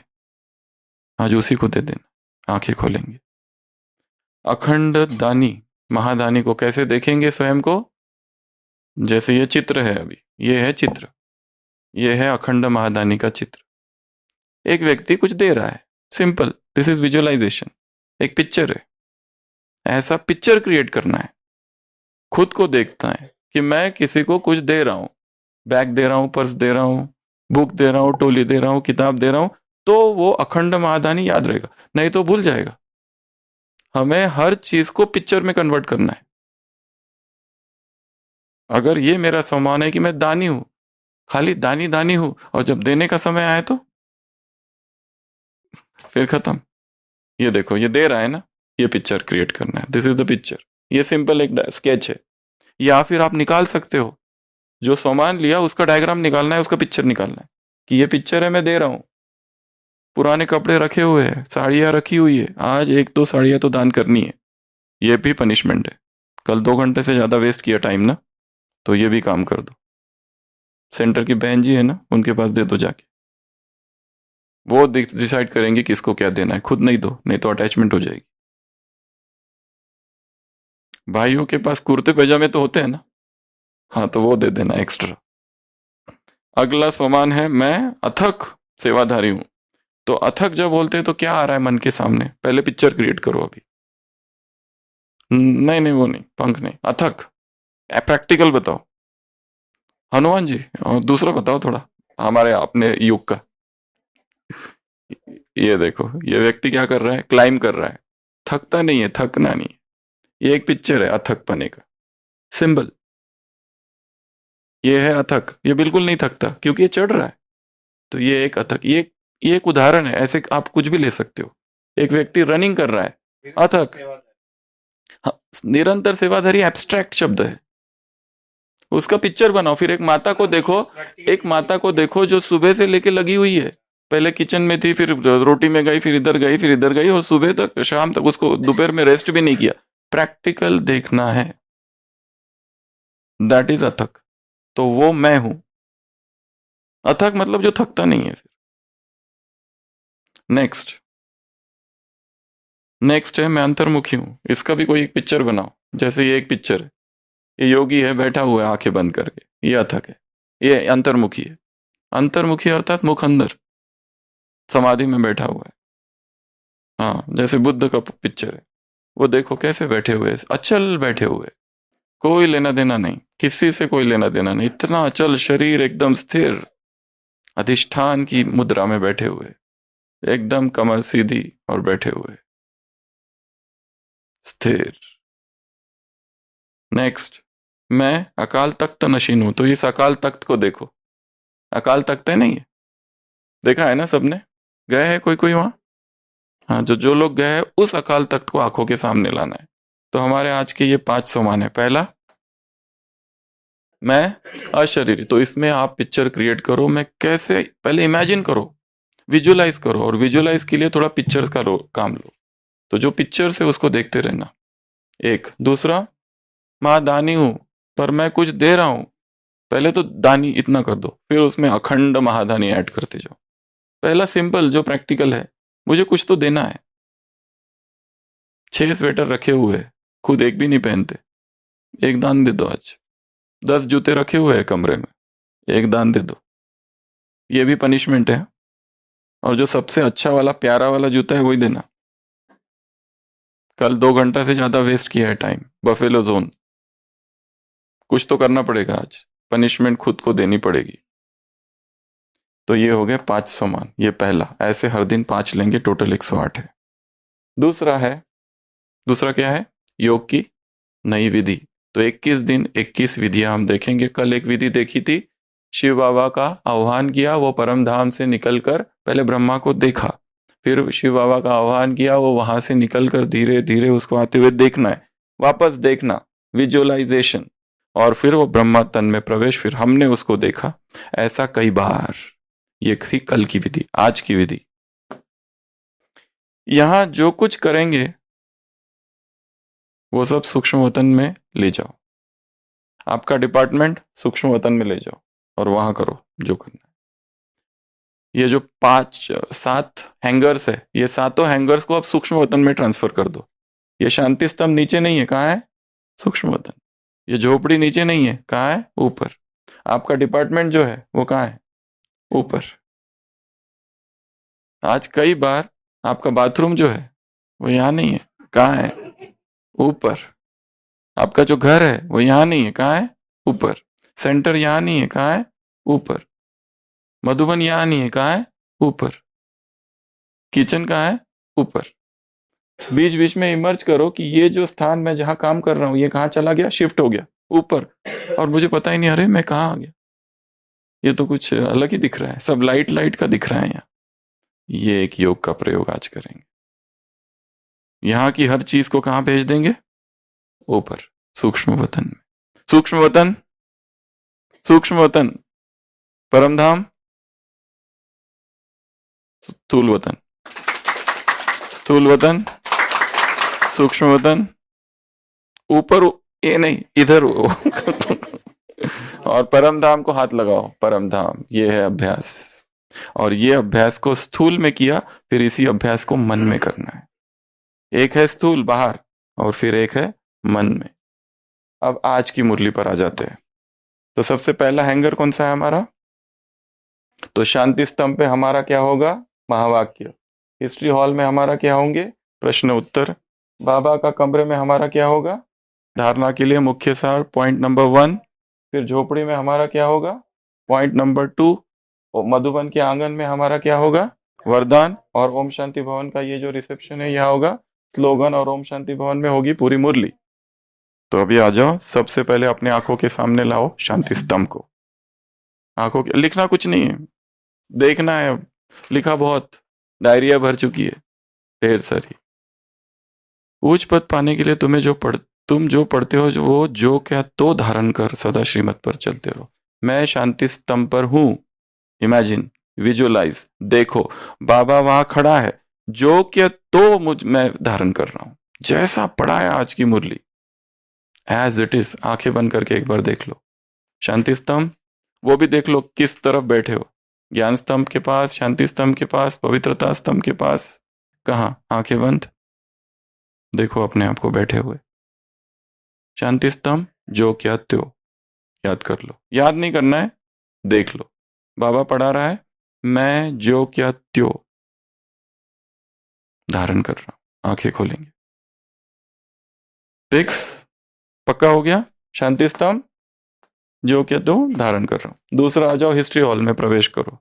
आज उसी को दे देना। आंखें खोलेंगे। अखंड दानी, महादानी को कैसे देखेंगे स्वयं को? जैसे ये चित्र है, अभी ये है चित्र, ये है अखंड महादानी का चित्र। एक व्यक्ति कुछ दे रहा है, सिंपल, दिस इज विजुअलाइजेशन। एक पिक्चर है, ऐसा पिक्चर क्रिएट करना है। खुद को देखता है कि मैं किसी को कुछ दे रहा हूं, बैग दे रहा हूं, पर्स दे रहा हूं, बुक दे रहा हूं, टोली दे रहा हूं, किताब दे रहा हूं, तो वो अखंड महादानी याद रहेगा, नहीं तो भूल जाएगा। हमें हर चीज को पिक्चर में कन्वर्ट करना है। अगर ये मेरा सम्मान है कि मैं दानी हूं, खाली दानी दानी हूं, और जब देने का समय आए तो फिर खत्म। ये देखो, ये दे रहा है ना, ये पिक्चर क्रिएट करना है, दिस इज द पिक्चर। ये सिंपल एक स्केच है। या फिर आप निकाल सकते हो, जो सामान लिया उसका डायग्राम निकालना है, उसका पिक्चर निकालना है, कि ये पिक्चर है, मैं दे रहा हूं। पुराने कपड़े रखे हुए हैं, साड़ियां रखी हुई है, आज 1-2 साड़ियां तो दान करनी है। ये भी पनिशमेंट है। कल 2 घंटे से ज्यादा वेस्ट किया टाइम ना, तो ये भी काम कर दो। सेंटर की बहन जी है ना, उनके पास दे दो जाके। वो डिसाइड करेंगे किसको क्या देना है, खुद नहीं दो, नहीं तो अटैचमेंट हो जाएगी। भाइयों के पास कुर्ते पैजामे तो होते हैं ना, हाँ तो वो दे देना एक्स्ट्रा। अगला सामान है, मैं अथक सेवाधारी हूं। तो अथक जब बोलते हैं तो क्या आ रहा है मन के सामने? पहले पिक्चर क्रिएट करो अभी। नहीं नहीं, वो नहीं, पंख नहीं, अथक। प्रैक्टिकल बताओ हनुमान जी, और दूसरा बताओ थोड़ा हमारे अपने युग का। ये देखो, ये व्यक्ति क्या कर रहा है? क्लाइम कर रहा है। थकता नहीं है, थकना नहीं है। ये एक पिक्चर है अथक पने का, सिंबल। ये है अथक, ये बिल्कुल नहीं थकता क्योंकि ये चढ़ रहा है। तो ये एक अथक, ये एक उदाहरण है। ऐसे आप कुछ भी ले सकते हो। एक व्यक्ति रनिंग कर रहा है, अथक। हाँ, निरंतर सेवाधारी एब्स्ट्रैक्ट शब्द है। उसका पिक्चर बनाओ। फिर एक माता को देखो, एक माता को देखो जो सुबह से लेके लगी हुई है। पहले किचन में थी, फिर रोटी में गई, फिर इधर गई, फिर इधर गई, और सुबह तक शाम तक उसको दोपहर में रेस्ट भी नहीं किया। प्रैक्टिकल देखना है, दैट इज अथक। तो वो मैं हूं। अथक मतलब जो थकता नहीं है। फिर नेक्स्ट, नेक्स्ट है मैं अंतर्मुखी हूं। इसका भी कोई एक पिक्चर बनाओ। जैसे ये एक पिक्चर है, ये योगी है बैठा हुआ है आंखें बंद करके, ये अथक है। ये अंतर्मुखी है। अंतर्मुखी अर्थात मुख अंदर, समाधि में बैठा हुआ है। हाँ, जैसे बुद्ध का पिक्चर है, वो देखो कैसे बैठे हुए हैं, अचल बैठे हुए, कोई लेना देना नहीं, किसी से कोई लेना देना नहीं, इतना अचल शरीर, एकदम स्थिर, अधिष्ठान की मुद्रा में बैठे हुए, एकदम कमर सीधी और बैठे हुए, स्थिर। नेक्स्ट, मैं अकाल तख्त नशीन हूं। तो इस अकाल तख्त को देखो। अकाल तख्त है नहीं है, देखा है ना सबने, गए हैं कोई कोई वहां? हाँ, जो जो लोग गए हैं उस अकाल तख्त को आंखों के सामने लाना है। तो हमारे आज के ये 5 सोमान है। पहला, मैं अशरीरी। तो इसमें आप पिक्चर क्रिएट करो। मैं कैसे, पहले इमेजिन करो, विजुअलाइज करो, और विजुअलाइज के लिए थोड़ा पिक्चर्स का काम लो। तो जो पिक्चर्स है उसको देखते रहना। एक दूसरा, माँ दानी हूं पर मैं कुछ दे रहा हूं। पहले तो दानी इतना कर दो, फिर उसमें अखंड महादानी ऐड करते जाओ। पहला सिंपल जो प्रैक्टिकल है, मुझे कुछ तो देना है। 6 स्वेटर रखे हुए, खुद एक भी नहीं पहनते, एक दान दे दो आज। 10 जूते रखे हुए हैं कमरे में, एक दान दे दो। ये भी पनिशमेंट है। और जो सबसे अच्छा वाला प्यारा वाला जूता है वही देना। कल 2 घंटा से ज्यादा वेस्ट किया है टाइम, बफेलो जोन। कुछ तो करना पड़ेगा आज, पनिशमेंट खुद को देनी पड़ेगी। तो ये हो गए 5 सोमान। ये पहला, ऐसे हर दिन 5 लेंगे, टोटल 108 है। दूसरा है, दूसरा क्या है? योग की नई विधि। तो 21 दिन 21 विधियां हम देखेंगे। कल एक विधि देखी थी, शिव बाबा का आह्वान किया, वो परम धाम से निकलकर पहले ब्रह्मा को देखा, फिर शिव बाबा का आह्वान किया, वो वहां से निकलकर धीरे धीरे उसको आते हुए देखना है, वापस देखना, विजुअलाइजेशन, और फिर वो ब्रह्मा तन में प्रवेश, फिर हमने उसको देखा। ऐसा कई बार। ये थी कल की विधि। आज की विधि, यहां जो कुछ करेंगे वो सब सूक्ष्म वतन में ले जाओ। आपका डिपार्टमेंट सूक्ष्म वतन में ले जाओ और वहां करो जो करना है। ये जो 5-7 हैंगर्स है, ये सातों हैंगर्स को आप सूक्ष्म वतन में ट्रांसफर कर दो। ये शांति स्तंभ नीचे नहीं है, कहाँ है? सूक्ष्म वतन। ये झोपड़ी नीचे नहीं है, कहाँ है? ऊपर। आपका डिपार्टमेंट जो है वो कहाँ है? ऊपर। आज कई बार आपका बाथरूम जो है वो यहाँ नहीं है, कहाँ है? ऊपर। आपका जो घर है वो यहाँ नहीं है, कहाँ है? ऊपर। सेंटर यहाँ नहीं है, कहाँ है? ऊपर। मधुबन यहाँ नहीं है, कहाँ है? ऊपर। किचन कहाँ है? ऊपर। बीच बीच में इमर्ज करो कि ये जो स्थान मैं जहां काम कर रहा हूं ये कहाँ चला गया? शिफ्ट हो गया ऊपर, और मुझे पता ही नहीं, अरे मैं कहाँ आ गया, ये तो कुछ अलग ही दिख रहा है, सब लाइट लाइट का दिख रहा है यहाँ। ये एक योग का प्रयोग आज करेंगे। यहाँ की हर चीज को कहाँ भेज देंगे? ऊपर, सूक्ष्म वतन में। सूक्ष्म वतन, सूक्ष्म वतन, परमधाम, स्थूल वतन, स्थूल वतन, सूक्ष्म वतन, ऊपर, ये नहीं इधर और परम धाम को हाथ लगाओ। परम धाम, ये है अभ्यास। और ये अभ्यास को स्थूल में किया, फिर इसी अभ्यास को मन में करना है। एक है स्थूल बाहर, और फिर एक है मन में। अब आज की मुरली पर आ जाते हैं। तो सबसे पहला हैंगर कौन सा है हमारा? तो शांति स्तंभ पे हमारा क्या होगा? महावाक्य। हिस्ट्री हॉल में हमारा क्या होंगे? प्रश्न उत्तर। बाबा का कमरे में हमारा क्या होगा? धारणा के लिए मुख्य सार, पॉइंट नंबर 1। फिर झोपड़ी में हमारा क्या होगा? Point number 2। और मधुबन के आंगन में हमारा क्या होगा? वरदान। और ओम शांति भवन का ये जो रिसेप्शन है यहाँ होगा स्लोगन, और ओम शांति भवन में होगी पूरी मुरली। तो अभी आ जाओ, सबसे पहले अपने आंखों के सामने लाओ शांति स्तंभ को। आंखों के, लिखना कुछ नहीं है, देखना है। अब लिखा बहुत, डायरिया भर चुकी है ढेर सारी। उच्च पद पाने के लिए तुम्हें जो तुम जो पढ़ते हो वो जो क्या तो धारण कर सदा श्रीमत पर चलते रहो। मैं शांति स्तंभ पर हूं। इमेजिन, विजुअलाइज, देखो बाबा वहां खड़ा है, जो क्या तो मुझ मैं धारण कर रहा हूं। जैसा पढ़ा है आज की मुरली, एज इट इज, आंखें बंद करके एक बार देख लो। शांति स्तंभ, वो भी देख लो किस तरफ बैठे हो। ज्ञान स्तंभ के पास, शांति स्तंभ के पास, पवित्रता स्तंभ के पास, कहां? आंखें बंद, देखो अपने आप को बैठे हुए। शांति स्तंभ, जो क्या त्यो, याद कर लो। याद नहीं करना है, देख लो। बाबा पढ़ा रहा है, मैं जो क्या त्यो धारण कर रहा हूं। आंखें खोलेंगे। फिक्स, पक्का हो गया। शांति स्तंभ, जो क्या तो धारण कर रहा हूं। दूसरा, आ जाओ हिस्ट्री हॉल में प्रवेश करो।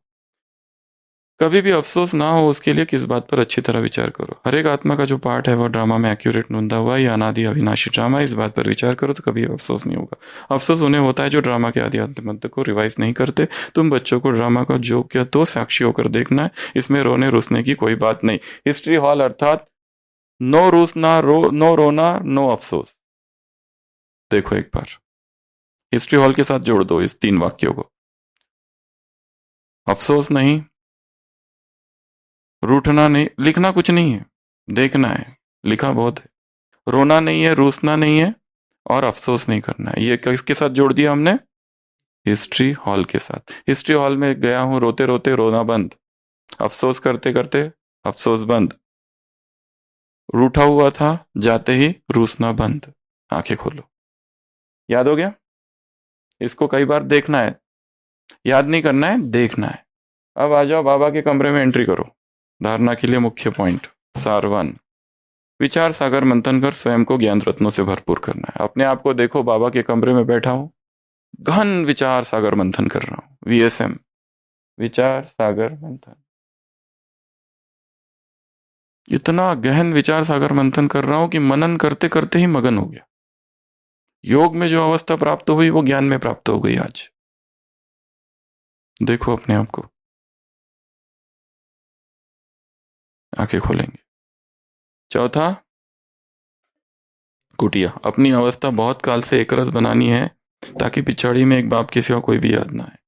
कभी भी अफसोस ना हो उसके लिए किस बात पर अच्छी तरह विचार करो। हर एक आत्मा का जो पार्ट है वो ड्रामा में एक्यूरेट नोंदा हुआ या अनादि अविनाशी ड्रामा, इस बात पर विचार करो तो कभी अफसोस नहीं होगा। अफसोस उन्हें होता है जो ड्रामा के आदि अंत को रिवाइज नहीं करते। तुम बच्चों को ड्रामा का जो क्या तो साक्षी होकर देखना है, इसमें रोने रुसने की कोई बात नहीं। हिस्ट्री हॉल अर्थात नो रूसना, नो रोना, नो अफसोस। देखो एक बार हिस्ट्री हॉल के साथ जोड़ दो इस 3 वाक्यों को। अफसोस नहीं, रूठना नहीं, लिखना कुछ नहीं है, देखना है, लिखा बहुत है। रोना नहीं है, रूसना नहीं है, और अफसोस नहीं करना है। ये किसके साथ जोड़ दिया हमने? हिस्ट्री हॉल के साथ। हिस्ट्री हॉल में गया हूं, रोते रोते रोना बंद, अफसोस करते करते अफसोस बंद, रूठा हुआ था जाते ही रूसना बंद। आंखें खोलो। याद हो गया? इसको कई बार देखना है, याद नहीं करना है, देखना है। अब आ जाओ बाबा के कमरे में एंट्री करो। धारणा के लिए मुख्य पॉइंट, सार 1, विचार सागर मंथन कर स्वयं को ज्ञान रत्नों से भरपूर करना है। अपने आप को देखो, बाबा के कमरे में बैठा हूं, गहन विचार सागर मंथन कर रहा हूं। VSM, विचार सागर मंथन। इतना गहन विचार सागर मंथन कर रहा हूं कि मनन करते करते ही मगन हो गया। योग में जो अवस्था प्राप्त हुई वो ज्ञान में प्राप्त हो गई आज। देखो अपने आप को। आंखें खोलेंगे। चौथा, कुटिया। अपनी अवस्था बहुत काल से एक रस बनानी है ताकि पिछाड़ी में एक बाप के सिवा कोई भी याद ना आए।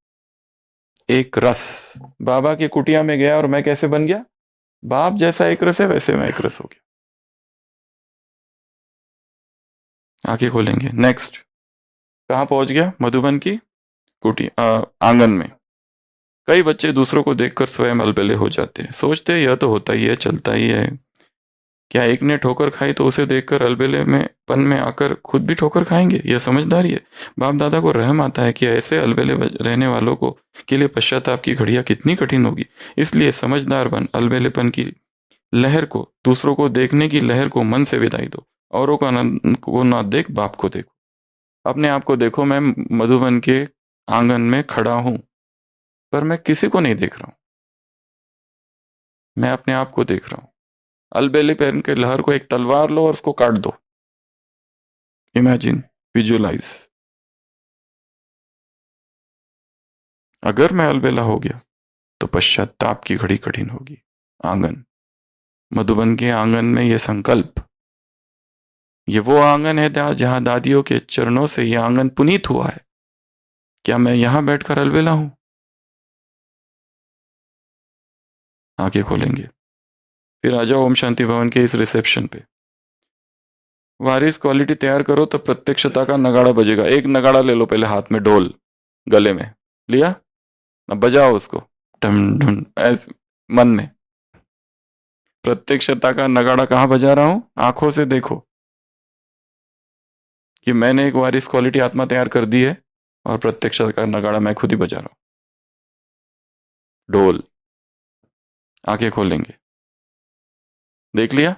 एक रस। बाबा की कुटिया में गया और मैं कैसे बन गया? बाप जैसा एक रस है वैसे मैं एक रस हो गया। आंखें खोलेंगे। नेक्स्ट, कहां पहुंच गया? मधुबन की कुटिया, आंगन में। कई बच्चे दूसरों को देखकर स्वयं अलबेले हो जाते हैं, सोचते हैं यह तो होता ही है, चलता ही है। क्या एक ने ठोकर खाई तो उसे देखकर अलबेले में पन में आकर खुद भी ठोकर खाएंगे? यह समझदारी है। बाप दादा को रहम आता है कि ऐसे अलबेले रहने वालों को के लिए पश्चाताप की घड़ियां कितनी कठिन होगी। इसलिए समझदार बन, अलबेलेपन की लहर को, दूसरों को देखने की लहर को मन से विदाई दो। औरों को ना देख, बाप को देखो। अपने आप को देखो, मैं मधुबन के आंगन में खड़ा हूं, पर मैं किसी को नहीं देख रहा हूं, मैं अपने आप को देख रहा हूं। अलबेले पैन के लहर को एक तलवार लो और उसको काट दो। Imagine, visualise. अगर मैं अलबेला हो गया तो पश्चाताप की घड़ी कठिन होगी। आंगन, मधुबन के आंगन में यह संकल्प, ये वो आंगन है जहां दादियों के चरणों से यह आंगन पुनीत हुआ है। क्या मैं यहां बैठकर अलबेला हूं? आंखें खोलेंगे। फिर आ जाओ ओम शांति भवन के इस रिसेप्शन पे। वारिस क्वालिटी तैयार करो तो प्रत्यक्षता का नगाड़ा बजेगा। एक नगाड़ा ले लो पहले हाथ में, ढोल गले में लिया, अब बजाओ उसको, ढम ढम ऐसे मन में। प्रत्यक्षता का नगाड़ा कहां बजा रहा हूं? आंखों से देखो कि मैंने एक वारिस क्वालिटी आत्मा तैयार कर दी है और प्रत्यक्षता का नगाड़ा मैं खुद ही बजा रहा हूं। ढोल। आंखें खोलेंगे। देख लिया?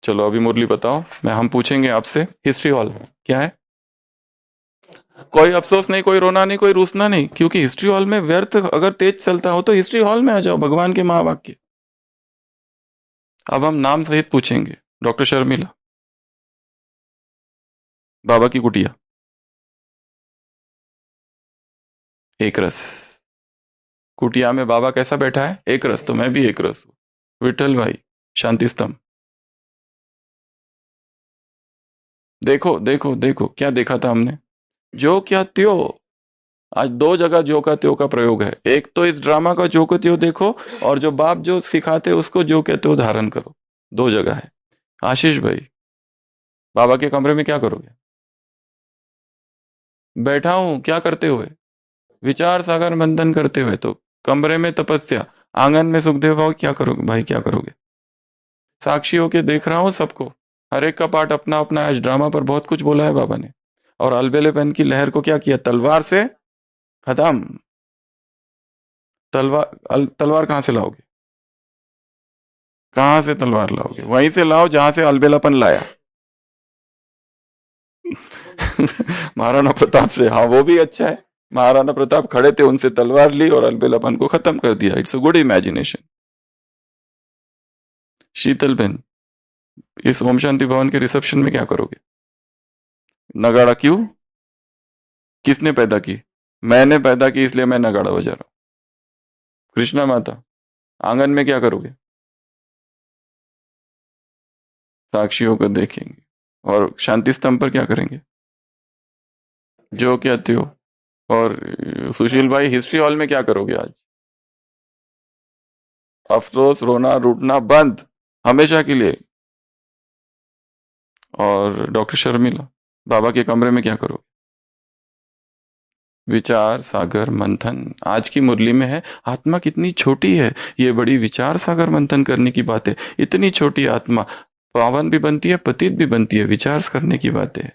चलो अभी मुरली बताओ। हम पूछेंगे आपसे, हिस्ट्री हॉल क्या है? कोई अफसोस नहीं, कोई रोना नहीं, कोई रूसना नहीं, क्योंकि हिस्ट्री हॉल में व्यर्थ अगर तेज चलता हो तो हिस्ट्री हॉल में आ जाओ, भगवान के महावाक्य। अब हम नाम सहित पूछेंगे। डॉक्टर शर्मिला, बाबा की कुटिया, एक रस। कुटिया में बाबा कैसा बैठा है? एक रस, तो मैं भी एक रस हूं। विठल भाई, शांति स्तंभ। देखो देखो देखो, क्या देखा था हमने? जो क्या त्यों। आज दो जगह जो का त्यों का प्रयोग है। एक तो इस ड्रामा का जो को त्यों देखो, और जो बाप जो सिखाते उसको जो क्या त्यों धारण करो। दो जगह है। आशीष भाई, बाबा के कमरे में क्या करोगे? बैठा हूं, क्या करते हुए? विचार सागर मंथन करते हुए। तो कमरे में तपस्या, आंगन में सुखदेव भाव, क्या करोगे भाई, क्या करोगे? साक्षी होके देख रहा हूं सबको। हर एक का पार्ट अपना अपना है। आज ड्रामा पर बहुत कुछ बोला है बाबा ने। और अलबेले पेन की लहर को क्या किया? तलवार से खत्म। तलवार कहां से लाओगे? कहां से तलवार लाओगे? वहीं से लाओ जहां से अलबेलापन लाया। महाराणा प्रताप से, हाँ वो भी अच्छा है। महाराणा प्रताप खड़े थे, उनसे तलवार ली और अलबेलापन को खत्म कर दिया। It's a good imagination. Sheetal Ben, इस ओम शांति भवन के रिसेप्शन में क्या करोगे? नगाड़ा क्यों? किसने पैदा की? मैंने पैदा की, इसलिए मैं नगाड़ा बजा रहा हूं। कृष्णा माता, आंगन में क्या करोगे? साक्षियों को देखेंगे। और शांति स्तंभ पर क्या करेंगे? जो कहते हो। और सुशील भाई, हिस्ट्री हॉल में क्या करोगे आज? अफसोस, रोना रूठना बंद, हमेशा के लिए। और डॉक्टर शर्मिला, बाबा के कमरे में क्या करोगे? विचार सागर मंथन। आज की मुरली में है, आत्मा कितनी छोटी है। ये बड़ी विचार सागर मंथन करने की बात है। इतनी छोटी आत्मा पावन भी बनती है, पतित भी बनती है। विचार करने की बातें है।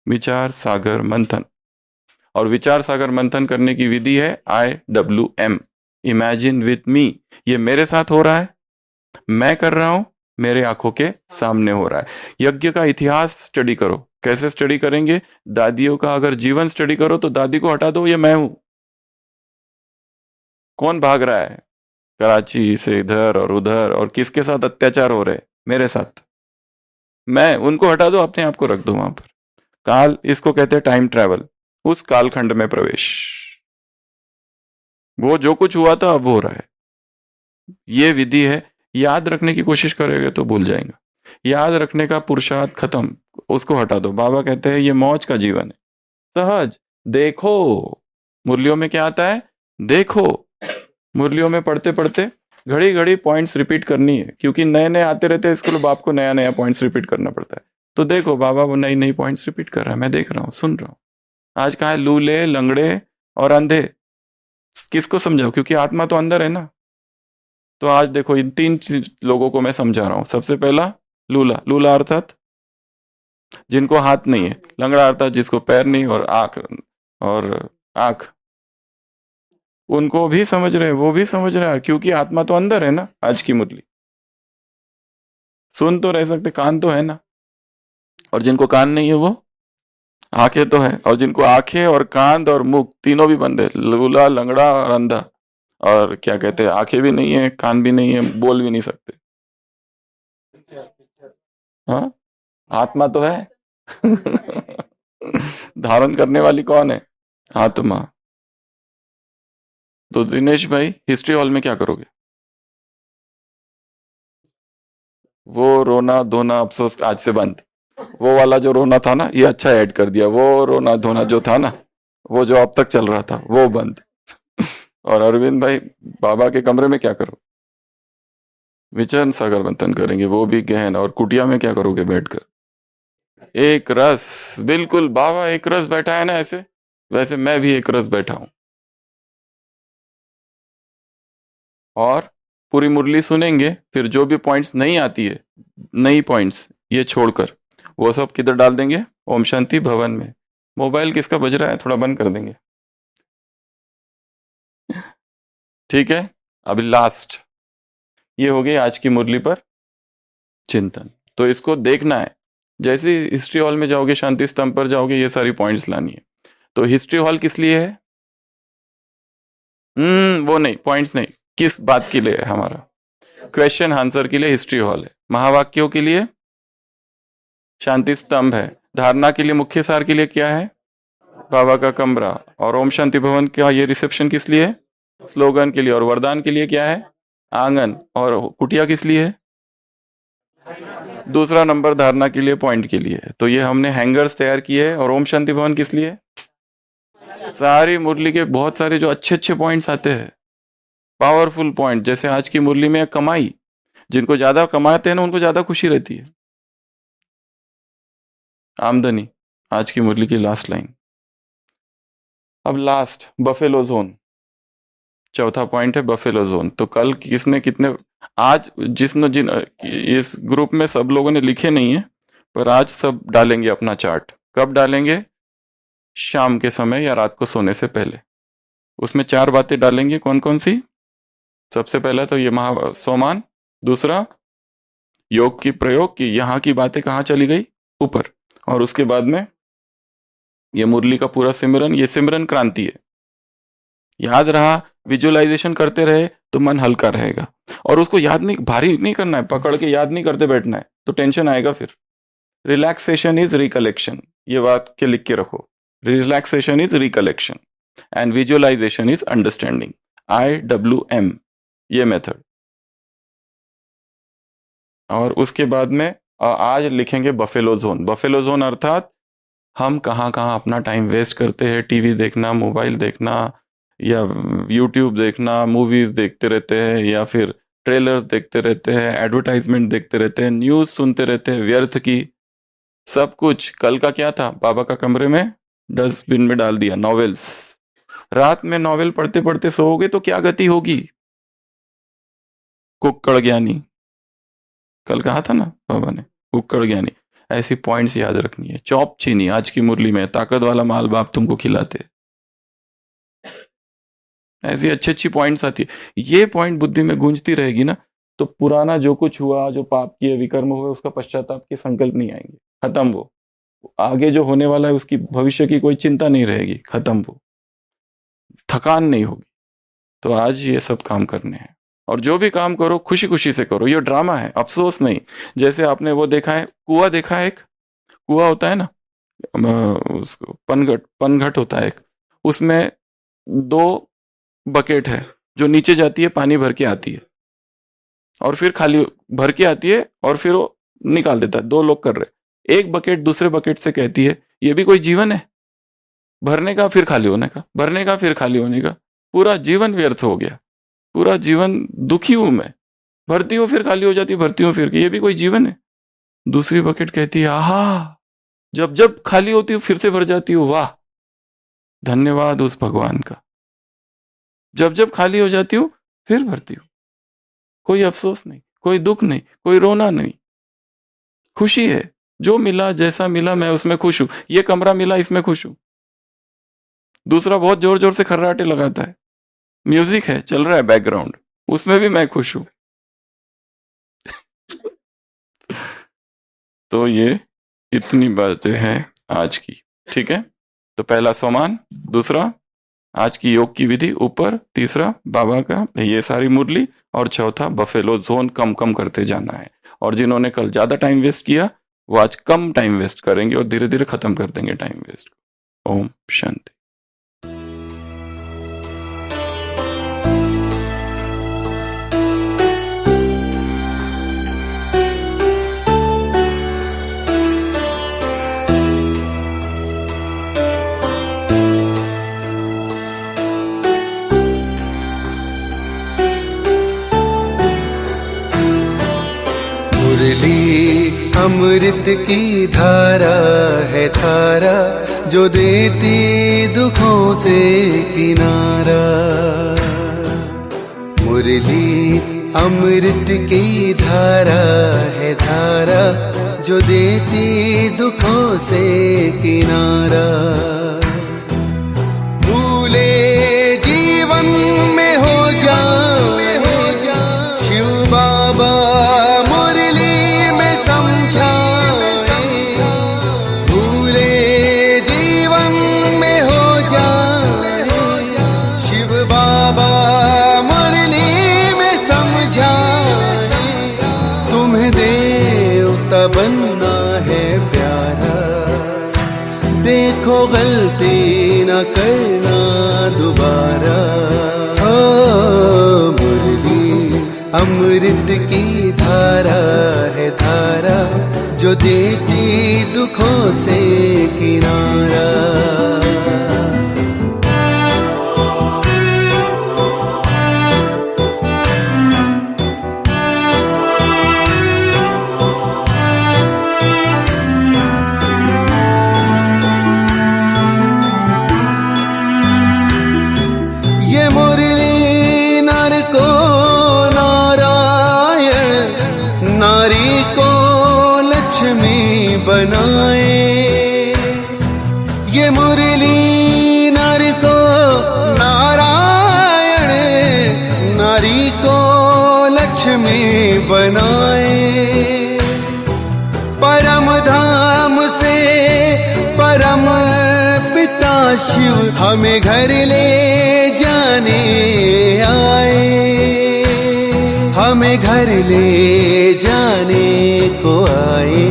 विचार सागर मंथन। और विचार सागर मंथन करने की विधि है IWM, इमेजिन विथ मी। ये मेरे साथ हो रहा है, मैं कर रहा हूं, मेरे आंखों के सामने हो रहा है। यज्ञ का इतिहास स्टडी करो। कैसे स्टडी करेंगे? दादियों का अगर जीवन स्टडी करो तो दादी को हटा दो, ये मैं हूं। कौन भाग रहा है कराची से इधर और उधर, और किसके साथ अत्याचार हो रहे? मेरे साथ। मैं, उनको हटा दो, अपने आप को रख दो वहां पर। काल, इसको कहते हैं टाइम ट्रैवल। उस कालखंड में प्रवेश। वो जो कुछ हुआ था अब हो रहा है। ये विधि है। याद रखने की कोशिश करेंगे तो भूल जाएंगे। याद रखने का पुरुषार्थ खत्म, उसको हटा दो। बाबा कहते हैं ये मौज का जीवन है। सहज देखो। मुरलियों में क्या आता है? देखो। मुरलियों में पढ़ते पढ़ते घड़ी घड़ी पॉइंट्स रिपीट करनी है, क्योंकि नए नए आते रहते हैं इसको, बाप को नया नया पॉइंट्स रिपीट करना पड़ता है। तो देखो, बाबा वो नई नई पॉइंट्स रिपीट कर रहा है, मैं देख रहा हूँ, सुन रहा हूँ। आज कहा है लूले लंगड़े और अंधे, किसको समझाओ? क्योंकि आत्मा तो अंदर है ना। तो आज देखो, इन तीन लोगों को मैं समझा रहा हूं। सबसे पहला, लूला। लूला अर्थात जिनको हाथ नहीं है। लंगड़ा अर्थात जिसको पैर नहीं और आंख, और आंख। उनको भी समझ रहे हैं, वो भी समझ रहा है, क्योंकि आत्मा तो अंदर है ना। आज की मुरली सुन तो रह सकते, कान तो है ना। और जिनको कान नहीं है वो आंखें तो है, और जिनको आंखें और कान और मुख तीनों भी बंद है, लूला लंगड़ा और अंधा। और क्या कहते हैं, आंखें भी नहीं है, कान भी नहीं है, बोल भी नहीं सकते। हाँ, आत्मा तो है। धारण करने वाली कौन है? आत्मा। तो दिनेश भाई, हिस्ट्री हॉल में क्या करोगे? वो रोना धोना अफसोस आज से बंद। वो वाला जो रोना था ना, ये अच्छा ऐड कर दिया। वो रोना धोना जो था ना, वो जो अब तक चल रहा था, वो बंद। और अरविंद भाई, बाबा के कमरे में क्या करो? विचरण सागर मंथन करेंगे, वो भी गहन। और कुटिया में क्या करोगे बैठकर? एक रस। बिल्कुल, बाबा एक रस बैठा है ना ऐसे, वैसे मैं भी एक रस बैठा हूं। और पूरी मुरली सुनेंगे, फिर जो भी पॉइंट्स नहीं आती है, नई पॉइंट्स ये छोड़कर, वो सब किधर डाल देंगे? ओम शांति भवन में। मोबाइल किसका बज रहा है, थोड़ा बंद कर देंगे। ठीक है। अभी लास्ट, ये हो गई आज की मुरली पर चिंतन। तो इसको देखना है। जैसे हिस्ट्री हॉल में जाओगे, शांति स्तंभ पर जाओगे, ये सारी पॉइंट्स लानी है। तो हिस्ट्री हॉल किस लिए है? वो नहीं, पॉइंट्स नहीं, किस बात के लिए है हमारा? क्वेश्चन आंसर के लिए हिस्ट्री हॉल है। महावाक्यों के लिए शांति स्तंभ है। धारणा के लिए, मुख्य सार के लिए क्या है? बाबा का कमरा। और ओम शांति भवन का ये रिसेप्शन किस लिए है? स्लोगन के लिए। और वरदान के लिए क्या है? आंगन। और कुटिया किस लिए है? दूसरा नंबर धारणा के लिए, पॉइंट के लिए। तो ये हमने हैंगर्स तैयार किए हैं। और ओम शांति भवन किस लिए? सारी मुरली के बहुत सारे जो अच्छे अच्छे पॉइंट्स आते हैं, पावरफुल पॉइंट, जैसे आज की मुरली में कमाई, जिनको ज्यादा कमाते हैं ना उनको ज्यादा खुशी रहती है। आमदनी, आज की मुरली की लास्ट लाइन। अब लास्ट बफेलो जोन, चौथा पॉइंट है बफेलो जोन। तो कल किसने कितने, आज जिसने जिन इस ग्रुप में सब लोगों ने लिखे नहीं है, पर आज सब डालेंगे अपना चार्ट। कब डालेंगे? शाम के समय या रात को सोने से पहले। उसमें 4 बातें डालेंगे। कौन कौन सी? सबसे पहला तो ये सोमान, दूसरा योग की प्रयोग की, यहाँ की बातें कहाँ चली गई? ऊपर। और उसके बाद में ये मुरली का पूरा सिमरन, ये सिमरन क्रांति है। याद रहा, विजुअलाइजेशन करते रहे तो मन हल्का रहेगा। और उसको याद नहीं, भारी नहीं करना है, पकड़ के याद नहीं करते बैठना है, तो टेंशन आएगा फिर। रिलैक्सेशन इज रिकलेक्शन, ये बात के लिख के रखो। Relaxation is recollection and visualisation is understanding. IWM, ये मेथड। और उसके बाद में आज लिखेंगे बफेलो जोन। बफेलो जोन अर्थात हम कहाँ कहाँ अपना टाइम वेस्ट करते हैं। टीवी देखना, मोबाइल देखना, या यूट्यूब देखना, मूवीज देखते रहते हैं, या फिर ट्रेलर्स देखते रहते हैं, एडवर्टाइजमेंट देखते रहते हैं, न्यूज़ सुनते रहते हैं व्यर्थ की। सब कुछ कल का क्या था? बाबा का कमरे में डस्टबिन में डाल दिया। नॉवेल्स, रात में नॉवेल पढ़ते पढ़ते सोओगे तो क्या गति होगी? कुक्कड़ ज्ञानी, कल कहा था ना बाबा ने, कुक्कड़ ज्ञानी। ऐसी पॉइंट्स याद रखनी है। चौप चीनी, आज की मुरली में ताकत वाला माल बाप तुमको खिलाते। ऐसी अच्छी अच्छी पॉइंट्स आती है। ये पॉइंट बुद्धि में गूंजती रहेगी ना, तो पुराना जो कुछ हुआ, जो पाप किए, विकर्म हुए, उसका पश्चाताप के संकल्प नहीं आएंगे, खत्म। वो आगे जो होने वाला है उसकी भविष्य की कोई चिंता नहीं रहेगी, खत्म। वो थकान नहीं होगी। तो आज ये सब काम करने हैं। और जो भी काम करो खुशी खुशी से करो। ये ड्रामा है, अफसोस नहीं। जैसे आपने वो देखा है, कुआं देखा है, एक कुआं होता है ना, उसको पनघट होता है एक, उसमें 2 बकेट है, जो नीचे जाती है पानी भर के आती है, और फिर खाली भर के आती है, और फिर वो निकाल देता है। 2 लोग कर रहे, एक बकेट दूसरे बकेट से कहती है ये भी कोई जीवन है? भरने का फिर खाली होने का, भरने का फिर खाली होने का, पूरा जीवन व्यर्थ हो गया। पूरा जीवन दुखी हूं मैं, भरती हूं फिर खाली हो जाती है, भरती हूं फिर, ये भी कोई जीवन है? दूसरी बकेट कहती है आहा, जब जब खाली होती हूं फिर से भर जाती हूँ, वाह, धन्यवाद उस भगवान का। जब जब खाली हो जाती हूँ फिर भरती हूँ। कोई अफसोस नहीं, कोई दुख नहीं, कोई रोना नहीं, खुशी है। जो मिला, जैसा मिला, मैं उसमें खुश हूं। ये कमरा मिला, इसमें खुश हूं। दूसरा बहुत जोर जोर से खर्राटे लगाता है, म्यूजिक है चल रहा है बैकग्राउंड, उसमें भी मैं खुश हूं। तो ये इतनी बातें हैं आज की, ठीक है। तो पहला सोमान, दूसरा आज की योग की विधि ऊपर, तीसरा बाबा का ये सारी मुरली, और चौथा बफेलो जोन कम कम करते जाना है। और जिन्होंने कल ज्यादा टाइम वेस्ट किया वो आज कम टाइम वेस्ट करेंगे और धीरे धीरे खत्म कर देंगे टाइम वेस्ट को। ओम शांति। मुरली अमृत की धारा है धारा, जो देती दुखों से किनारा। मुरली अमृत की धारा है धारा, जो देती दुखों से किनारा। भूले जीवन में हो जाए शिव बाबा मुरली में समझाए। भूले जीवन में हो जाए शिव बाबा मुरली में समझाए। तुम्हें देवता बनना है प्यारा, देखो गलती न करना दोबारा। मुरली अमृत की धारा है धारा, जो देती दुखों से किनारा। ये मुरली नर को नारायण, नारी को लक्ष्मी बनाए। ये मुरली नर को नारायण, नारी को लक्ष्मी बनाए। परम धाम से परम पिता शिव हमें घर ले जाने आए, हमें घर ले जाने को आए।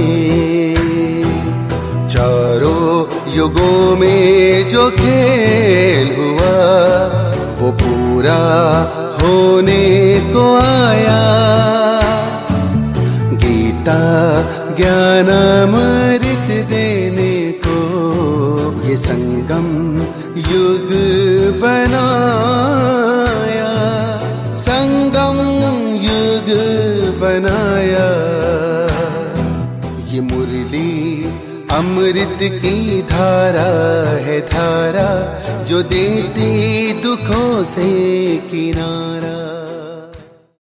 चारों युगों में जो खेल हुआ वो पूरा होने को आया। गीता ज्ञान अमृत देने को ये संगम युग बनाया, संगम युग बनाया। ये मुरली अमृत की धारा है धारा, जो देती दुखों से किनारा।